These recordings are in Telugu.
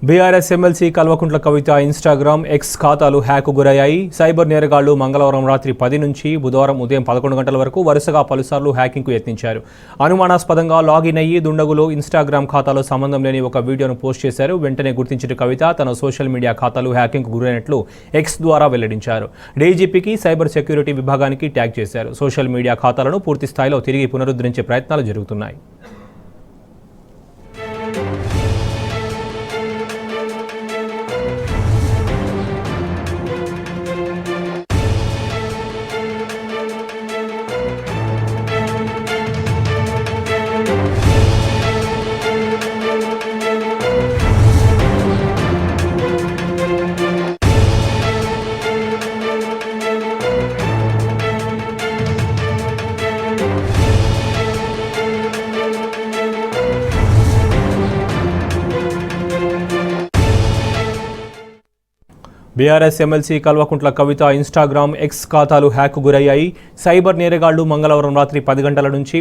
BRS MLC Kalvakuntla Kavitha Instagram X ఖాతాలు హ్యాక్ గురయ్యాయి. సైబర్ నేరగాళ్లు మంగళవారం రాత్రి 10 నుంచి బుధవారం ఉదయం 11 గంటల వరకు వరుసగా పలుసార్లు హ్యాకింగ్కు యత్నించారు. అనుమానాస్పదంగా లాగిన్ అయ్యి దుండగులు ఇన్స్టాగ్రామ్ ఖాతాలో సంబంధం లేని ఒక వీడియోను పోస్ట్ చేశారు. వెంటనే గుర్తించిన కవిత తన సోషల్ మీడియా ఖాతాలు హ్యాకింగ్కు గురైనట్లు ఎక్స్ ద్వారా వెల్లడించారు. డీజీపీకి సైబర్ సెక్యూరిటీ విభాగానికి ట్యాగ్ చేశారు. సోషల్ మీడియా ఖాతాలను పూర్తి స్థాయిలో తిరిగి పునరుద్ధరించే ప్రయత్నాలు జరుగుతున్నాయి. BRS MLC Kalvakuntla Kavitha Instagram X ఖాతాలు హ్యాక్ గురయ్యాయి. సైబర్ నేరగాళ్లు మంగళవారం రాత్రి 10 గంటల నుంచి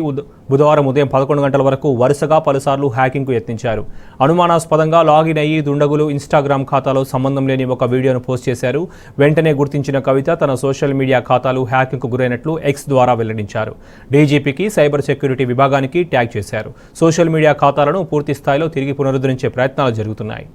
బుధవారం ఉదయం 11 గంటల వరకు వరుసగా పలుసార్లు హ్యాకింగ్కు యత్నించారు. అనుమానాస్పదంగా లాగిన్ అయ్యి దుండగులు ఇన్స్టాగ్రామ్ ఖాతాలో సంబంధం లేని ఒక వీడియోను పోస్ట్ చేశారు. వెంటనే గుర్తించిన కవిత తన సోషల్ మీడియా ఖాతాలు హ్యాకింగ్కు గురైనట్లు ఎక్స్ ద్వారా వెల్లడించారు. డీజీపీకి సైబర్ సెక్యూరిటీ విభాగానికి ట్యాగ్ చేశారు. సోషల్ మీడియా ఖాతాలను పూర్తి స్థాయిలో తిరిగి పునరుద్ధరించే ప్రయత్నాలు జరుగుతున్నాయి.